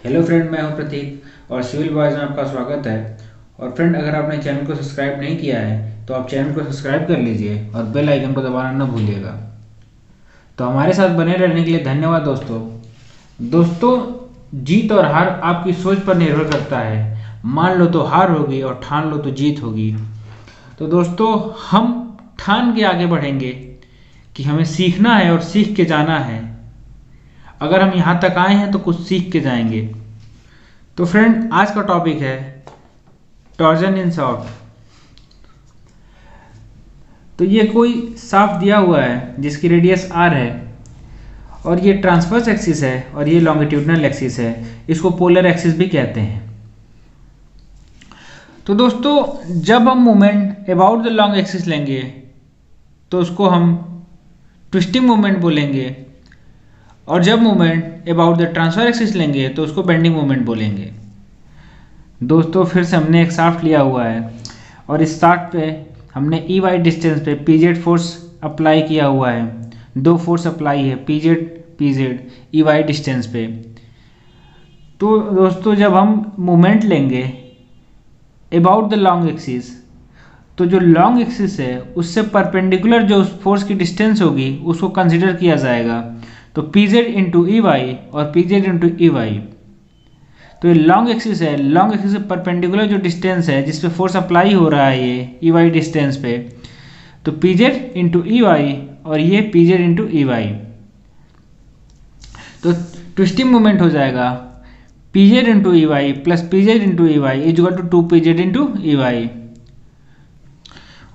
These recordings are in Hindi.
हेलो फ्रेंड, मैं हूं प्रतीक और सिविल बॉयज में आपका स्वागत है। और फ्रेंड, अगर आपने चैनल को सब्सक्राइब नहीं किया है तो आप चैनल को सब्सक्राइब कर लीजिए और बेल आइकन को दबाना न भूलिएगा। तो हमारे साथ बने रहने के लिए धन्यवाद दोस्तों। दोस्तों, जीत और हार आपकी सोच पर निर्भर करता है। मान लो तो हार होगी और ठान लो तो जीत होगी। तो दोस्तों, हम ठान के आगे बढ़ेंगे कि हमें सीखना है और सीख के जाना है। अगर हम यहाँ तक आए हैं तो कुछ सीख के जाएंगे। तो फ्रेंड, आज का टॉपिक है टॉर्जन इन शॉर्ट। तो ये कोई साफ दिया हुआ है जिसकी रेडियस आर है और ये ट्रांसवर्स एक्सिस है और ये लॉन्गिट्यूडनल एक्सिस है। इसको पोलर एक्सिस भी कहते हैं। तो दोस्तों, जब हम moment about the long axis लेंगे तो उसको हम ट्विस्टिंग मोमेंट बोलेंगे, और जब moment about the transfer axis लेंगे तो उसको बेंडिंग मोमेंट बोलेंगे। दोस्तों, फिर से हमने एक शाफ्ट लिया हुआ है और इस शाफ्ट पे हमने ई वाई डिस्टेंस पे पीजेड फोर्स अप्लाई किया हुआ है। दो फोर्स अप्लाई है, PZ PZ E Y distance पे। तो दोस्तों, जब हम मोमेंट लेंगे अबाउट द लॉन्ग एक्सिस, तो जो लॉन्ग एक्सिस है उससे परपेंडिकुलर जो उस फोर्स की डिस्टेंस होगी उसको कंसिडर किया जाएगा। तो पीजेड इंटू ई वाई और पीजेड इंटू ई वाई। तो ये लॉन्ग एक्सिस है, लॉन्ग एक्सिस से परपेंडिकुलर जो डिस्टेंस है जिस पे फोर्स अप्लाई हो रहा है ये ई वाई डिस्टेंस पे, तो P Z into E Y और ये P Z into E Y. तो ट्विस्टिंग मोमेंट हो जाएगा P Z into E Y plus P Z into E Y equal to two P Z into E Y.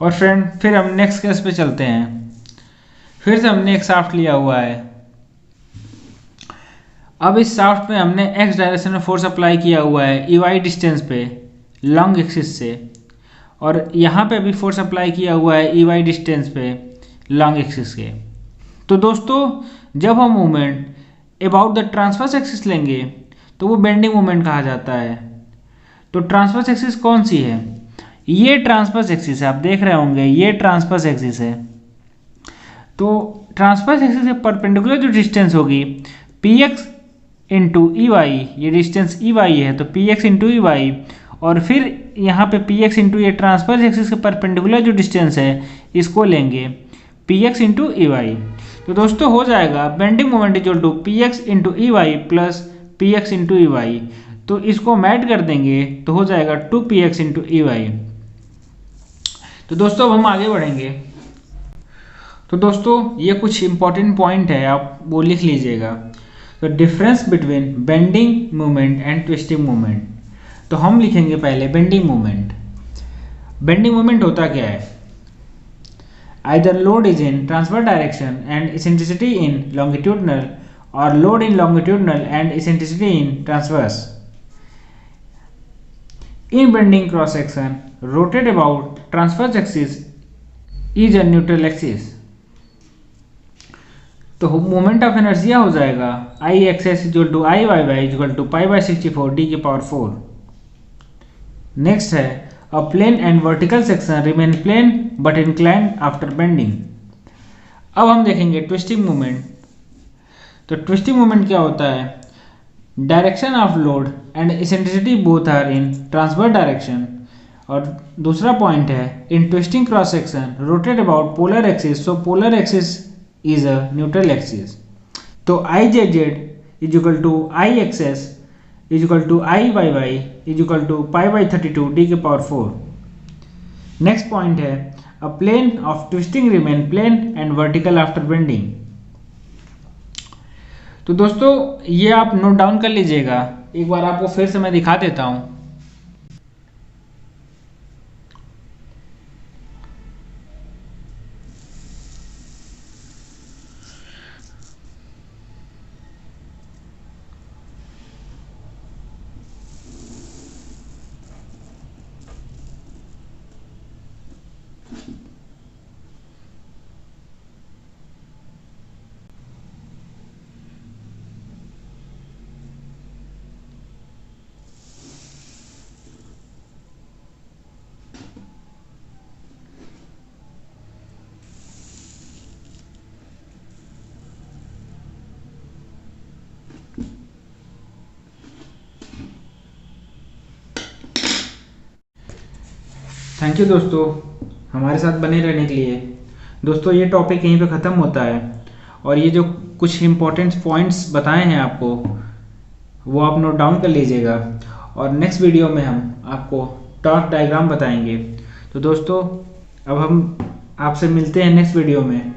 और फ्रेंड, फिर हम नेक्स्ट केस पे चलते हैं। फिर से हमने एक शाफ्ट लिया हुआ है। अब इस शाफ्ट में हमने एक्स डायरेक्शन में फोर्स अप्लाई किया हुआ है ई वाई डिस्टेंस पे लॉन्ग एक्सिस से, और यहाँ पे भी फोर्स अप्लाई किया हुआ है ई वाई डिस्टेंस पे लॉन्ग एक्सिस के। तो दोस्तों, जब हम moment about the transverse axis लेंगे तो वो बेंडिंग मोमेंट कहा जाता है। तो ट्रांसवर्स एक्सिस कौन सी है? ये ट्रांसवर्स एक्सिस है, आप देख रहे होंगे ये ट्रांसवर्स एक्सिस है। तो ट्रांसवर्स एक्सिस से परपेंडिकुलर जो डिस्टेंस होगी P X into E Y, ये डिस्टेंस ई वाई है तो P X into E Y, और फिर यहाँ पे पी एक्स इंटू ये ट्रांसफर एक्सिस के परपेंडिकुलर जो डिस्टेंस है इसको लेंगे P X into E Y. तो दोस्तों, हो जाएगा bending moment equal to P X into E Y plus P X into E Y. तो इसको मैट कर देंगे तो हो जाएगा two P X into E Y. तो दोस्तों, अब हम आगे बढ़ेंगे। तो दोस्तों, ये कुछ इंपॉर्टेंट पॉइंट है, आप वो लिख लीजिएगा। तो difference between bending moment and twisting moment. तो हम लिखेंगे पहले बेंडिंग मोमेंट। बेंडिंग मोमेंट होता क्या है? Either load is in transfer direction and eccentricity in longitudinal, और load in longitudinal and eccentricity in transverse. In bending cross section, rotate about transverse axis is a neutral axis। तो मोमेंट ऑफ इनर्शिया हो जाएगा I X S equal to I Y Y equal to pi by 64 D की पावर 4। नेक्स्ट है a plane and vertical section remain plane but inclined after bending. अब हम देखेंगे ट्विस्टिंग मोमेंट। तो ट्विस्टिंग मोमेंट क्या होता है? Direction of load and eccentricity both are in transfer direction. और दूसरा पॉइंट है in twisting cross section rotate about polar axis, so polar axis is a neutral axis. तो I Z Z is equal to I X S is equal to I Y Y is equal to pi by 32 D के पावर 4। नेक्स्ट पॉइंट है a plane of twisting remain plane and vertical after bending. तो दोस्तों, ये आप नोट डाउन कर लीजिएगा। एक बार आपको फिर से मैं दिखा देता हूं। थैंक यू दोस्तों हमारे साथ बने रहने के लिए। दोस्तों ये टॉपिक यहीं पे ख़त्म होता है और ये जो कुछ इम्पोर्टेंट पॉइंट्स बताए हैं आपको वो आप नोट डाउन कर लीजिएगा और नेक्स्ट वीडियो में हम आपको टॉर्क डायग्राम बताएंगे। तो दोस्तों अब हम आपसे मिलते हैं नेक्स्ट वीडियो में।